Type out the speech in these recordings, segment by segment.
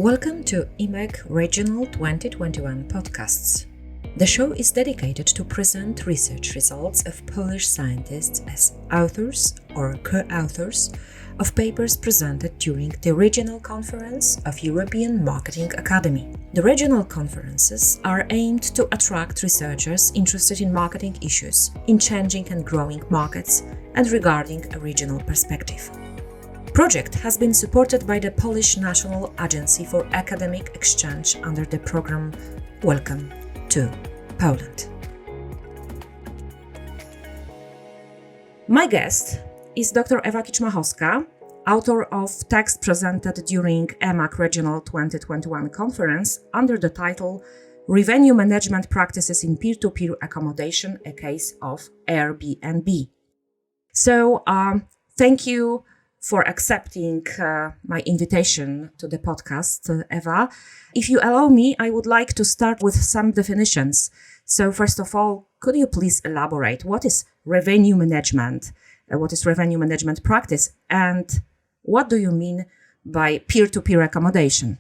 Welcome to EMAC Regional 2021 podcasts. The show is dedicated to present research results of Polish scientists as authors or co-authors of papers presented during the Regional Conference of European Marketing Academy. The regional conferences are aimed to attract researchers interested in marketing issues, in changing and growing markets, and regarding a regional perspective. The project has been supported by the Polish National Agency for Academic Exchange under the program Welcome to Poland. My guest is Dr. Ewa Kiczmachowska, author of text presented during EMAC Regional 2021 conference under the title Revenue Management Practices in Peer-to-Peer Accommodation, a Case of Airbnb. So, thank you for accepting my invitation to the podcast, Ewa. If you allow me, I would like to start with some definitions. So first of all, could you please elaborate what is revenue management? What is revenue management practice? And what do you mean by peer-to-peer accommodation?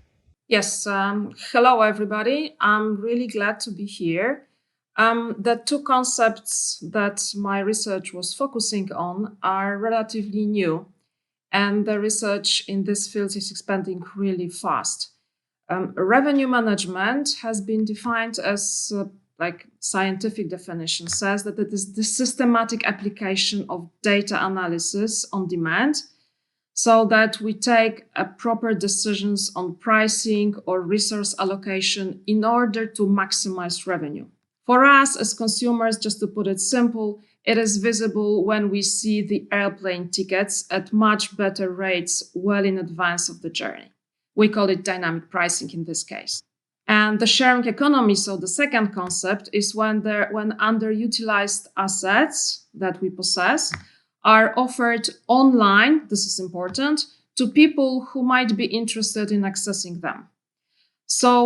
Yes, hello everybody. I'm really glad to be here. The two concepts that my research was focusing on are relatively new. And the research in this field is expanding really fast. Revenue management has been defined as, scientific definition says that it is the systematic application of data analysis on demand so that we take proper decisions on pricing or resource allocation in order to maximize revenue. For us as consumers, just to put it simple, it is visible when we see the airplane tickets at much better rates well in advance of the journey. We call it dynamic pricing in this case. And the sharing economy, so the second concept, is when underutilized assets that we possess are offered online, this is important, to people who might be interested in accessing them. So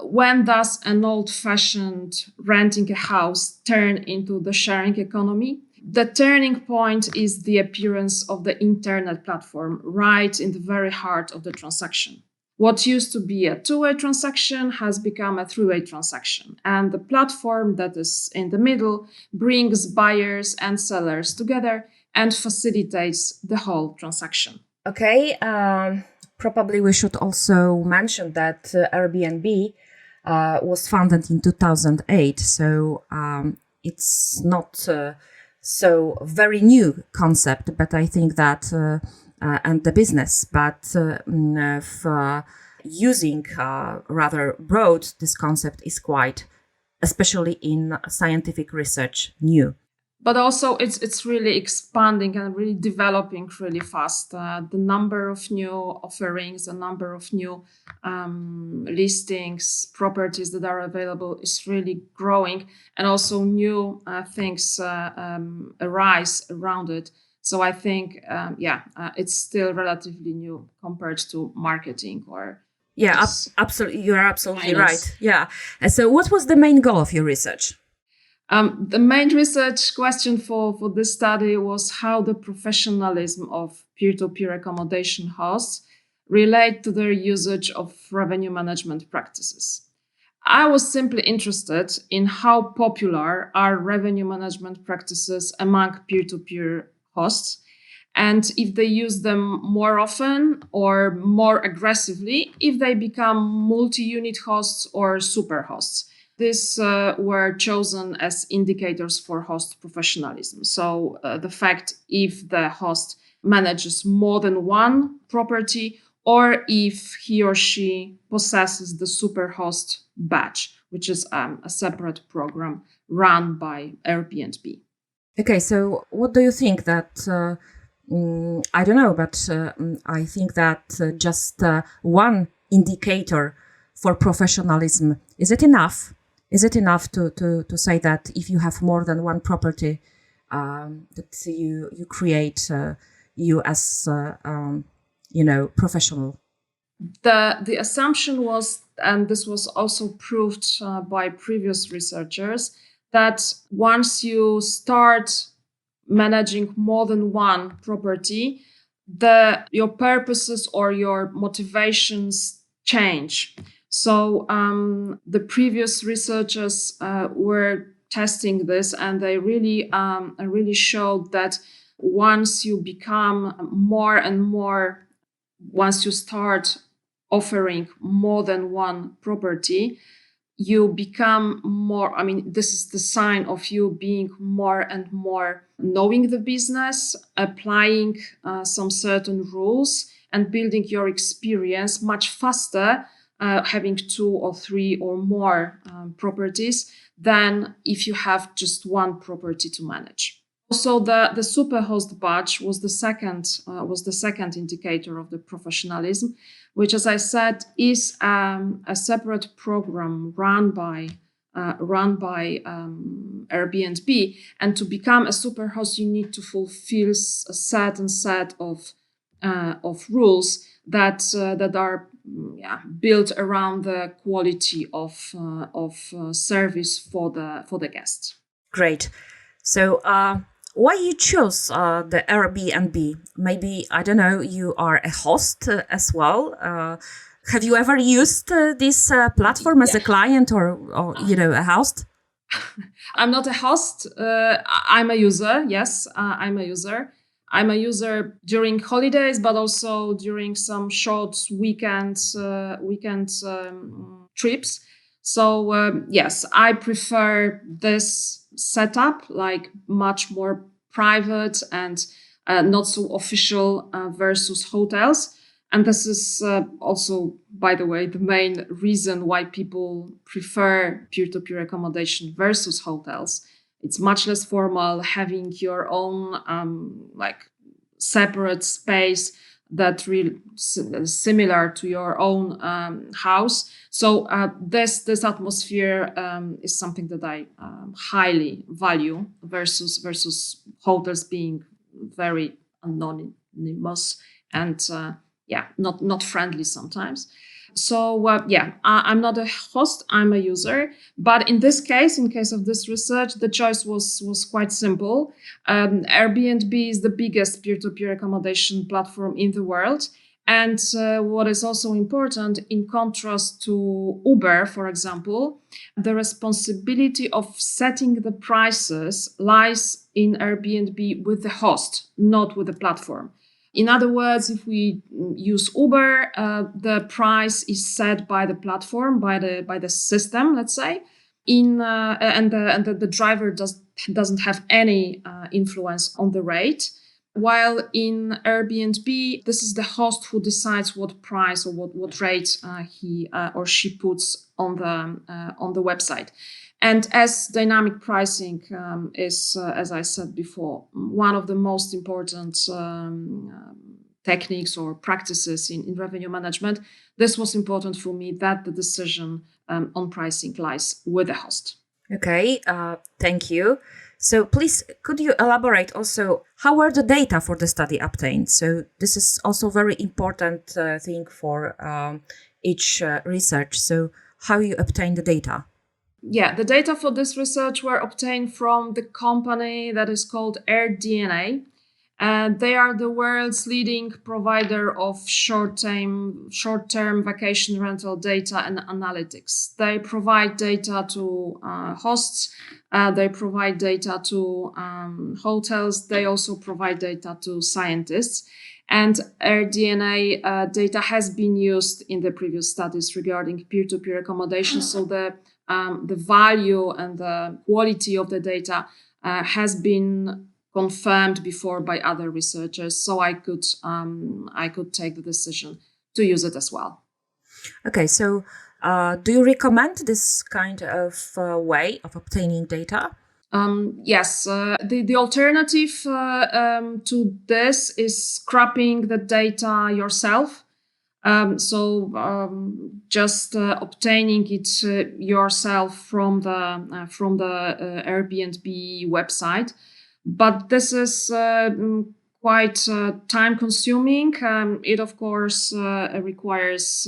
when does an old-fashioned renting a house turn into the sharing economy? The turning point is the appearance of the internet platform right in the very heart of the transaction. What used to be a two-way transaction has become a three-way transaction. And the platform that is in the middle brings buyers and sellers together and facilitates the whole transaction. Okay. Probably we should also mention that Airbnb was founded in 2008, so it's not so very new concept, but I think that and the business, but for using rather broad, this concept is quite, especially in scientific research, new. But also it's really expanding and really developing really fast. The number of new offerings, the number of new listings, properties that are available is really growing. And also new things arise around it. So I think, it's still relatively new compared to marketing or... Yeah, absolutely. You're absolutely right. Yeah. And so what was the main goal of your research? The main research question for this study was how the professionalism of peer-to-peer accommodation hosts relate to their usage of revenue management practices. I was simply interested in how popular are revenue management practices among peer-to-peer hosts, and if they use them more often or more aggressively, if they become multi-unit hosts or super hosts. These were chosen as indicators for host professionalism. So the fact if the host manages more than one property or if he or she possesses the superhost badge, which is a separate program run by Airbnb. Okay, so what do you think that, I don't know, but I think that just one indicator for professionalism, is it enough? Is it enough to say that if you have more than one property, that you create you as professional? The assumption was, and this was also proved by previous researchers, that once you start managing more than one property, your purposes or your motivations change. So the previous researchers were testing this, and they really showed that once you become more and more, once you start offering more than one property, you become more, this is the sign of you being more and more knowing the business, applying some certain rules, and building your experience much faster, having 2 or 3 or more properties than if you have just one property to manage. Also, the superhost badge was the second indicator of the professionalism, which, as I said, is a separate program run by Airbnb. And to become a superhost, you need to fulfill a certain set of rules that are built around the quality of service for the guests. Great. So, why you choose the Airbnb? Maybe, I don't know, you are a host as well. Have you ever used this platform as a client or a host? I'm not a host. I'm a user. Yes, I'm a user. I'm a user during holidays, but also during some short weekend trips. So yes, I prefer this setup, like much more private and not so official versus hotels. And this is also, by the way, the main reason why people prefer peer-to-peer accommodation versus hotels. It's much less formal, having your own separate space that really similar to your own house. So this atmosphere is something that I highly value versus hotels being very anonymous and not friendly sometimes. So I'm not a host, I'm a user. But in this case, in case of this research, the choice was quite simple. Airbnb is the biggest peer-to-peer accommodation platform in the world. And what is also important, in contrast to Uber, for example, the responsibility of setting the prices lies in Airbnb with the host, not with the platform. In other words, if we use Uber, the price is set by the platform, by the system, let's say, and the driver doesn't have any influence on the rate. While in Airbnb, this is the host who decides what price or what rate he or she puts on the website. And as dynamic pricing is, as I said before, one of the most important techniques or practices in revenue management, this was important for me that the decision on pricing lies with the host. Okay, thank you. So please, could you elaborate also how were the data for the study obtained? So this is also very important thing for each research. So how you obtain the data? Yeah, the data for this research were obtained from the company that is called AirDNA. And they are the world's leading provider of short-term vacation rental data and analytics. They provide data to hosts. They provide data to hotels. They also provide data to scientists. And AirDNA data has been used in the previous studies regarding peer-to-peer accommodation. So the value and the quality of the data has been confirmed before by other researchers, so I could take the decision to use it as well. Okay, so do you recommend this kind of way of obtaining data? Yes, the alternative to this is scrapping the data yourself. Just obtaining it yourself from the Airbnb website. But this is quite time consuming. It of course requires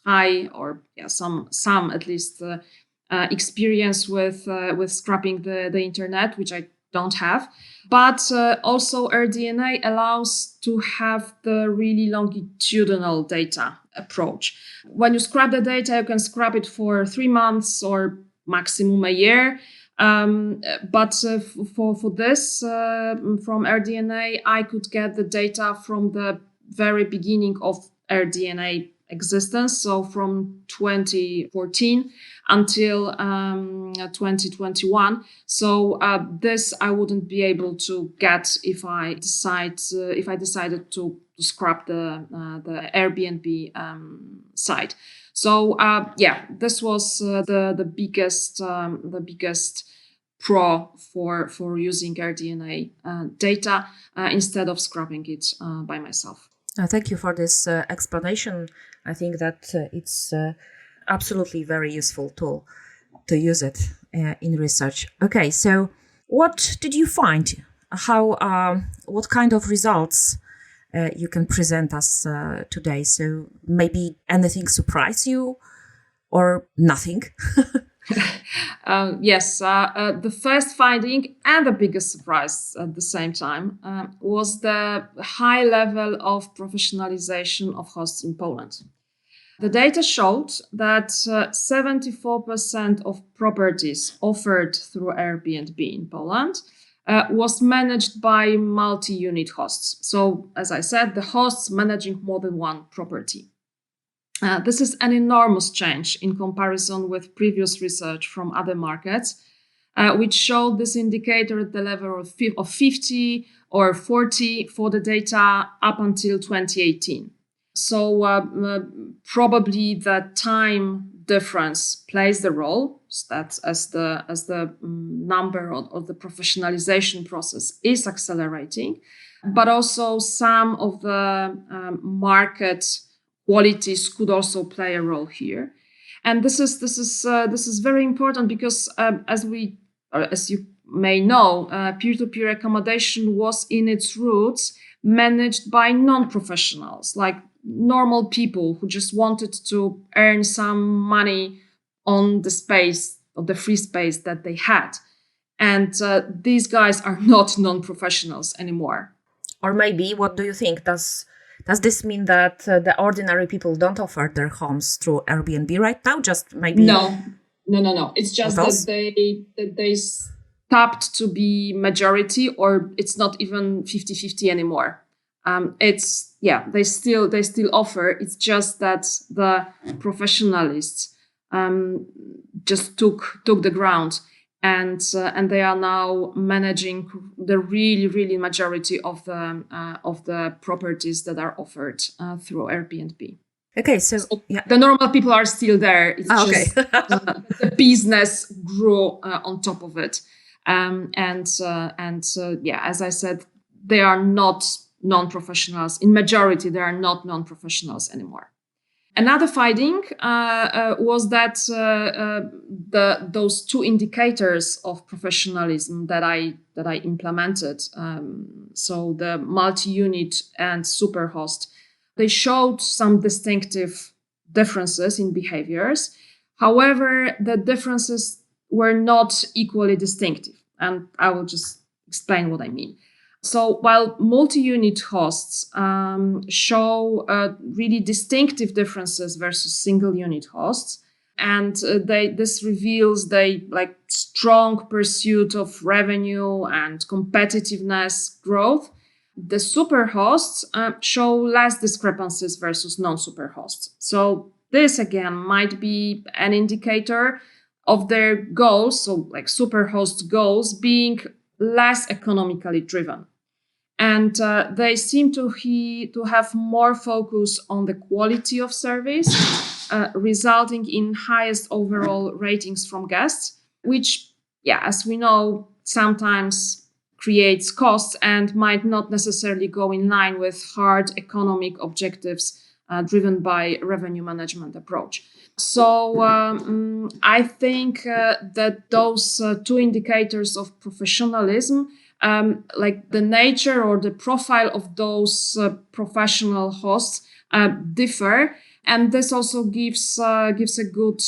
high or some at least experience with scrapping the internet, which I don't have. But also AirDNA allows to have the really longitudinal data approach. When you scrap the data, you can scrap it for 3 months or maximum a year. But for this, from AirDNA, I could get the data from the very beginning of AirDNA existence, so from 2014 until 2021. So this I wouldn't be able to get if I decided to scrap the Airbnb site. So this was the biggest pro for using AirDNA data instead of scrapping it by myself. Thank you for this explanation. I think that it's absolutely very useful tool to use it in research. Okay, so what did you find? What kind of results you can present us today? So maybe anything surprised you or nothing? Yes, the first finding and the biggest surprise at the same time was the high level of professionalization of hosts in Poland. The data showed that 74% of properties offered through Airbnb in Poland was managed by multi-unit hosts. So, as I said, the hosts managing more than one property. This is an enormous change in comparison with previous research from other markets, which showed this indicator at the level of 50 or 40 for the data up until 2018. So probably the time difference plays the role. That's as the number of the professionalization process is accelerating, but also some of the market qualities could also play a role here. And this is very important because as you may know, peer-to-peer accommodation was in its roots managed by non-professionals, like normal people who just wanted to earn some money on the space, of the free space that they had. And these guys are not non-professionals anymore. Or maybe, what do you think? Does this mean that the ordinary people don't offer their homes through Airbnb right now? Just maybe no. It's just that they stopped to be majority, or it's not even 50-50 anymore. They still offer. It's just that the professionalists just took the ground, and they are now managing the really majority of the properties that are offered through Airbnb. Okay, so the normal people are still there. It's just the business grew on top of it, as I said, they are not non-professionals. In majority, they are not non-professionals anymore. Another finding was that those two indicators of professionalism that I implemented, so the multi-unit and superhost, they showed some distinctive differences in behaviors. However, the differences were not equally distinctive, and I will just explain what I mean. So while multi-unit hosts show really distinctive differences versus single-unit hosts, and this reveals the strong pursuit of revenue and competitiveness growth, the superhosts show less discrepancies versus non-superhosts. So this again might be an indicator of their goals, so superhost goals being less economically driven. And they seem to have more focus on the quality of service, resulting in highest overall ratings from guests, which, as we know, sometimes creates costs and might not necessarily go in line with hard economic objectives driven by revenue management approach. So I think that those two indicators of professionalism, the nature or the profile of those professional hosts differ, And this also gives a good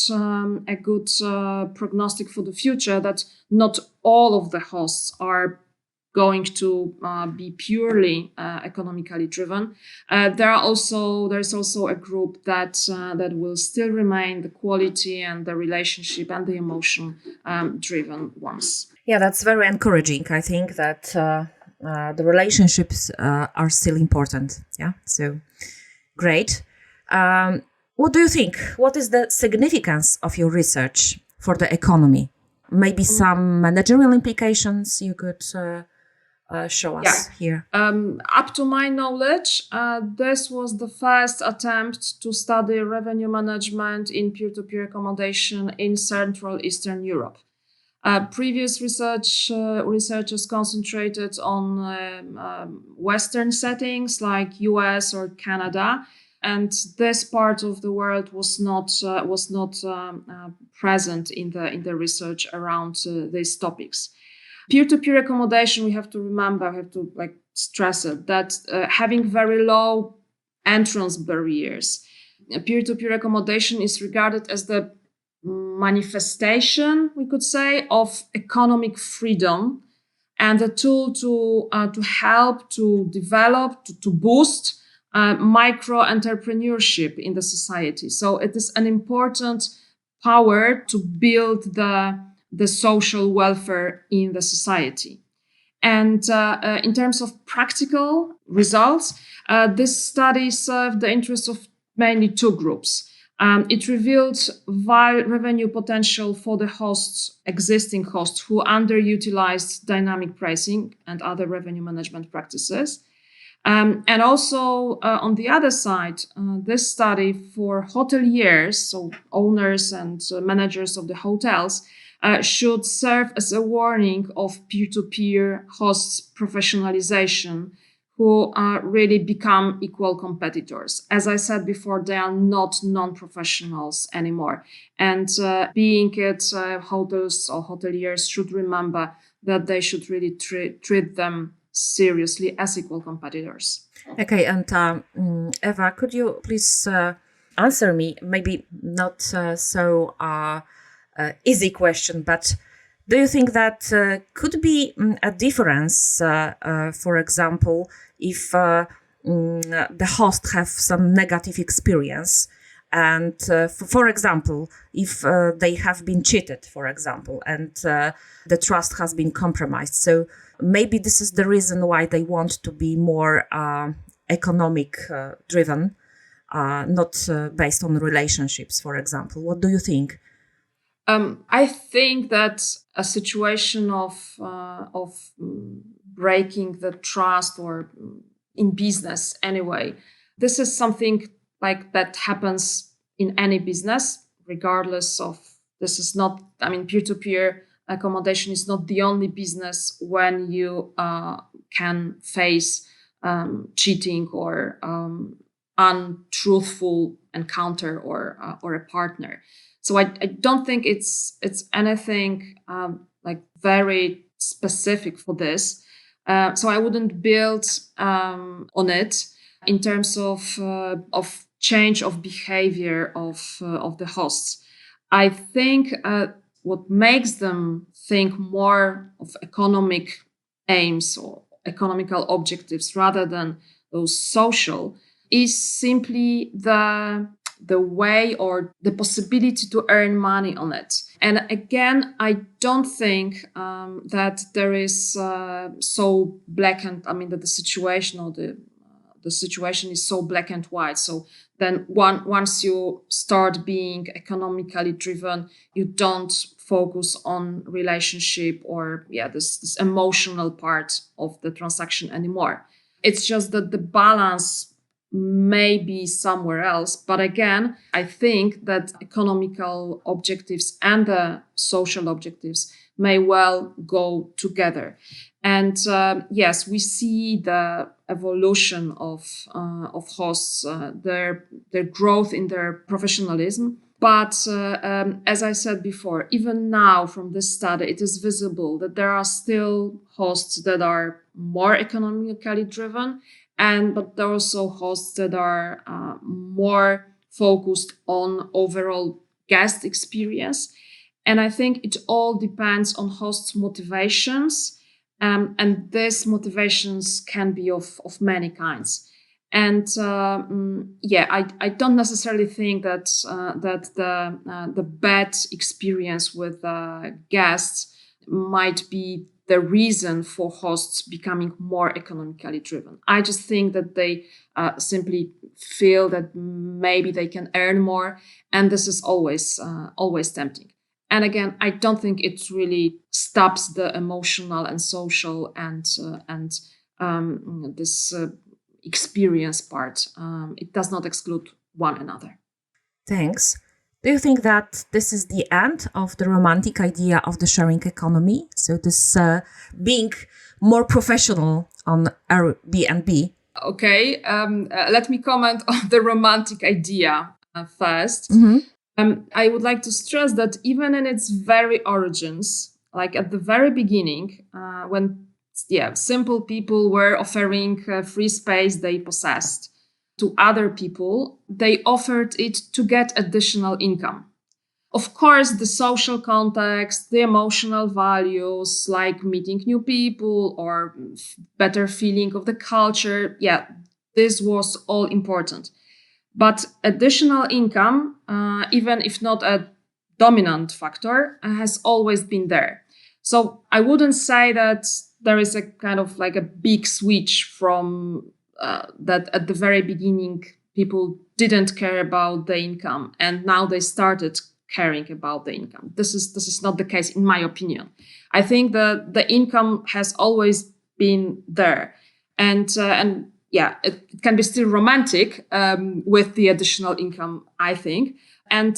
prognostic for the future, that not all of the hosts are going to be purely economically driven. There's also a group that will still remain the quality and the relationship and the emotion driven ones. Yeah, that's very encouraging. I think that the relationships are still important. Yeah, so great. What do you think? What is the significance of your research for the economy? Maybe some managerial implications you could show us here. Up to my knowledge, this was the first attempt to study revenue management in peer-to-peer accommodation in Central Eastern Europe. Previous researchers concentrated on Western settings like US or Canada, and this part of the world was not present in the research around these topics. Peer-to-peer accommodation, we have to stress it, that having very low entrance barriers, peer-to-peer accommodation is regarded as the manifestation, we could say, of economic freedom and a tool to help to develop, to boost micro entrepreneurship in the society. So it is an important power to build the social welfare in the society. And in terms of practical results, this study served the interests of mainly two groups. It revealed revenue potential for the existing hosts who underutilized dynamic pricing and other revenue management practices. And also, on the other side, this study for hoteliers, so owners and managers of the hotels, should serve as a warning of peer-to-peer hosts' professionalization, who really become equal competitors. As I said before, they are not non-professionals anymore. And being it hotels or hoteliers should remember that they should really treat them seriously as equal competitors. Okay, and Ewa, could you please answer me, maybe not so easy question, but do you think that could be a difference, for example, if the host have some negative experience and, for example, if they have been cheated, for example, and the trust has been compromised. So maybe this is the reason why they want to be more economic driven, not based on relationships, for example. What do you think? I think that a situation of breaking the trust, or in business anyway, this is something like that happens in any business, regardless of, this is not, peer-to-peer accommodation is not the only business when you can face cheating or untruthful encounter or a partner. So I don't think it's anything very specific for this. So I wouldn't build on it in terms of change of behavior of the hosts. I think what makes them think more of economic aims or economical objectives rather than those social is simply the way or the possibility to earn money on it. And again, I don't think that there is so black and, that the situation or the situation is so black and white. So then once you start being economically driven, you don't focus on relationship or this emotional part of the transaction anymore. It's just that the balance may be somewhere else. But again, I think that economical objectives and the social objectives may well go together. And yes, we see the evolution of hosts, their growth in their professionalism. But as I said before, even now from this study, it is visible that there are still hosts that are more economically driven, but there are also hosts that are more focused on overall guest experience. And I think it all depends on hosts' motivations. And these motivations can be of many kinds. And I don't necessarily think that the bad experience with guests might be the reason for hosts becoming more economically driven. I just think that they simply feel that maybe they can earn more, and this is always tempting. And again, I don't think it really stops the emotional and social and this experience part. It does not exclude one another. Thanks. Do you think that this is the end of the romantic idea of the sharing economy? So this being more professional on Airbnb? Okay, let me comment on the romantic idea first. Mm-hmm. I would like to stress that even in its very origins, like at the very beginning, when simple people were offering free space they possessed to other people, they offered it to get additional income. Of course, the social context, the emotional values like meeting new people or better feeling of the culture, this was all important. But additional income, even if not a dominant factor, has always been there. So I wouldn't say that there is a kind of like a big switch from that at the very beginning people didn't care about the income and now they started caring about the income. This is not the case in my opinion. I think that the income has always been there, and it can be still romantic with the additional income, I think. And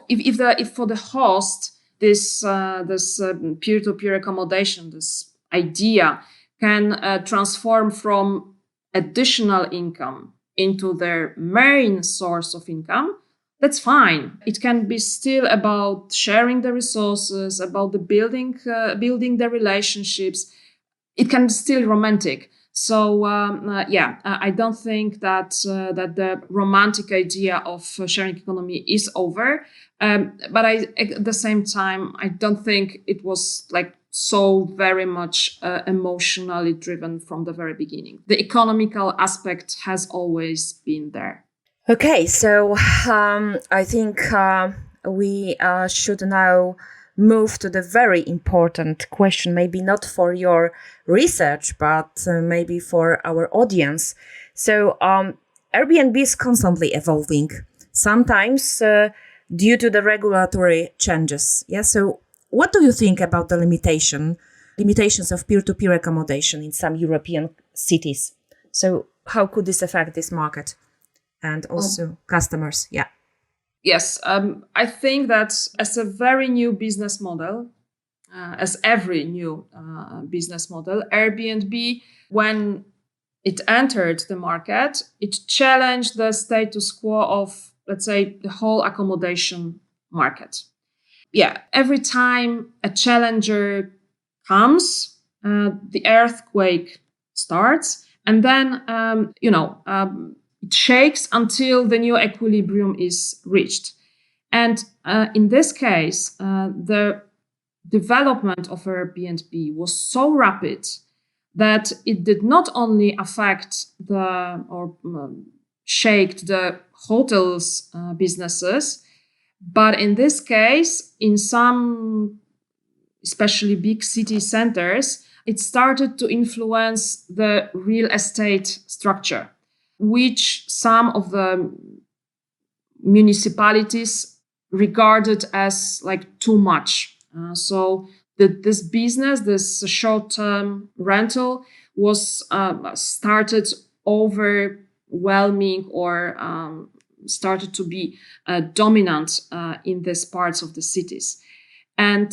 if for the host this peer-to-peer accommodation, this idea can transform from additional income into their main source of income, that's fine. It can be still about sharing the resources, about the building the relationships. It can be still romantic. So I don't think that the romantic idea of sharing economy is over. But at the same time, I don't think it was like so very much emotionally driven from the very beginning. The economical aspect has always been there. Okay, so I think we should now move to the very important question, maybe not for your research, but maybe for our audience. So Airbnb is constantly evolving, sometimes due to the regulatory changes. Yeah. So what do you think about the limitations of peer-to-peer accommodation in some European cities? So how could this affect this market and also customers? Yeah. Yes, I think that as a very new business model, as every new business model, Airbnb, when it entered the market, it challenged the status quo of, let's say, the whole accommodation market. Yeah, every time a challenger comes, the earthquake starts, and then, it shakes until the new equilibrium is reached. And in this case, the development of Airbnb was so rapid that it did not only affect shake the hotels' businesses, but in this case, in some especially big city centers, it started to influence the real estate structure, which some of the municipalities regarded as like too much. So this business, this short-term rental, was started overwhelming or started to be dominant in these parts of the cities. And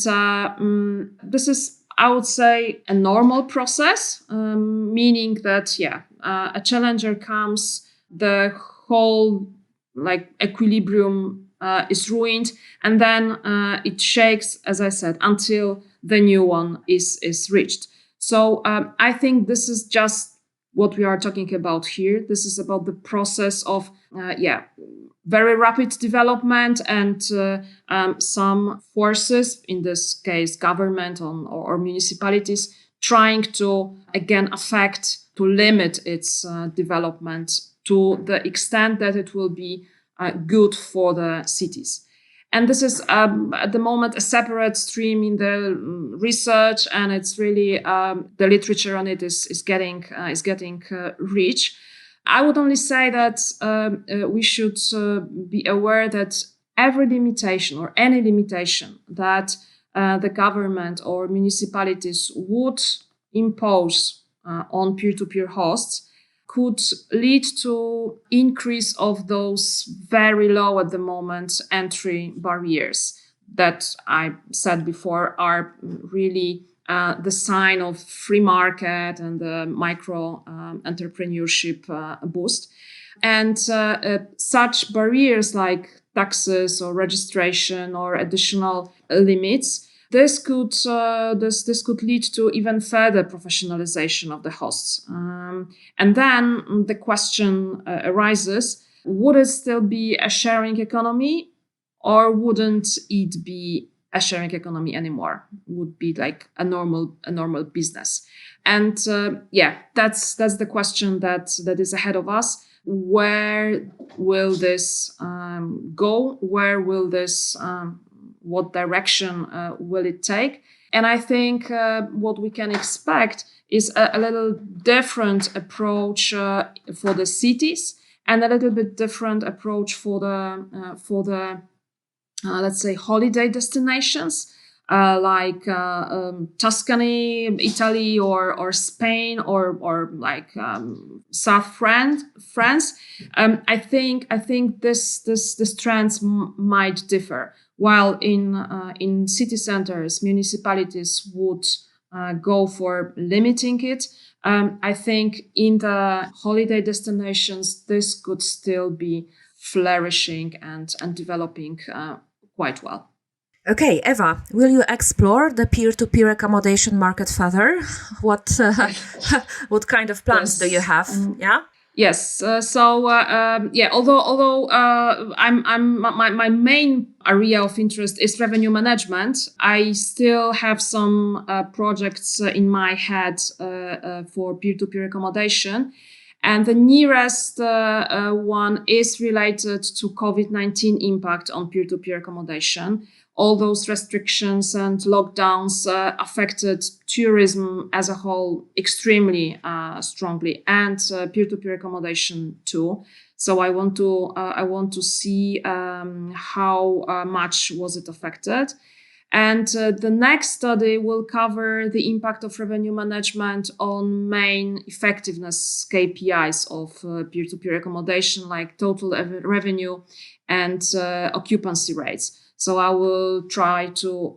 this is, I would say, a normal process, meaning that, a challenger comes, the whole equilibrium is ruined, and then it shakes, as I said, until the new one is reached. So I think this is just what we are talking about here. This is about the process of, very rapid development and some forces, in this case, government or municipalities, trying to, again, to limit its development to the extent that it will be good for the cities. And this is at the moment a separate stream in the research, and it's really the literature on it is getting rich. I would only say that we should be aware that every limitation or any limitation that the government or municipalities would impose on peer-to-peer hosts could lead to increase of those very low at the moment entry barriers that I said before are really the sign of free market and the micro entrepreneurship boost. And such barriers like taxes or registration or additional limits, this could lead to even further professionalization of the hosts. And then the question arises, would it still be a sharing economy, or wouldn't it be a sharing economy anymore? Would be like a normal business? And that's the question that is ahead of us. Where will this go? Where will this what direction will it take? And I think what we can expect is a little different approach for the cities, and a little bit different approach for the let's say holiday destinations like Tuscany, Italy, or Spain, or like South France. I think this trends might differ. While in city centers, municipalities would go for limiting it. I think in the holiday destinations, this could still be flourishing and developing quite well. Okay, Ewa, will you explore the peer-to-peer accommodation market further? What kind of plans do you have? Yeah. Yes. Although my main area of interest is revenue management, I still have some projects in my head for peer-to-peer accommodation. And the nearest one is related to COVID-19 impact on peer-to-peer accommodation. All those restrictions and lockdowns affected tourism as a whole extremely strongly, and peer-to-peer accommodation too. So I want to see how much was it affected. And the next study will cover the impact of revenue management on main effectiveness KPIs of peer-to-peer accommodation, like total revenue and occupancy rates. So I will try to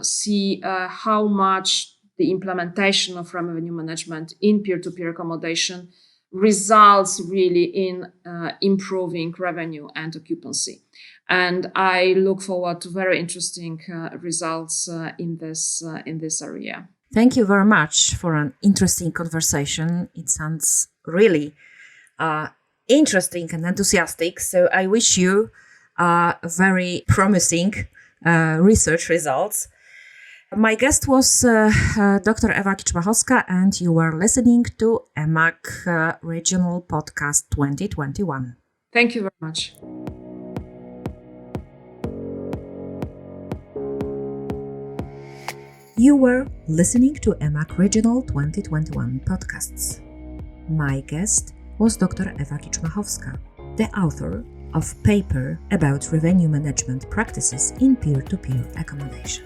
see how much the implementation of revenue management in peer-to-peer accommodation results really in improving revenue and occupancy. And I look forward to very interesting results in this area. Thank you very much for an interesting conversation. It sounds really interesting and enthusiastic. So I wish you very promising research results. My guest was Dr. Ewa Kiczmachowska, and you were listening to EMAC Regional Podcast 2021. Thank you very much. You were listening to EMAC Regional 2021 podcasts. My guest was Dr. Ewa Kiczmachowska, the author of paper about revenue management practices in peer-to-peer accommodation.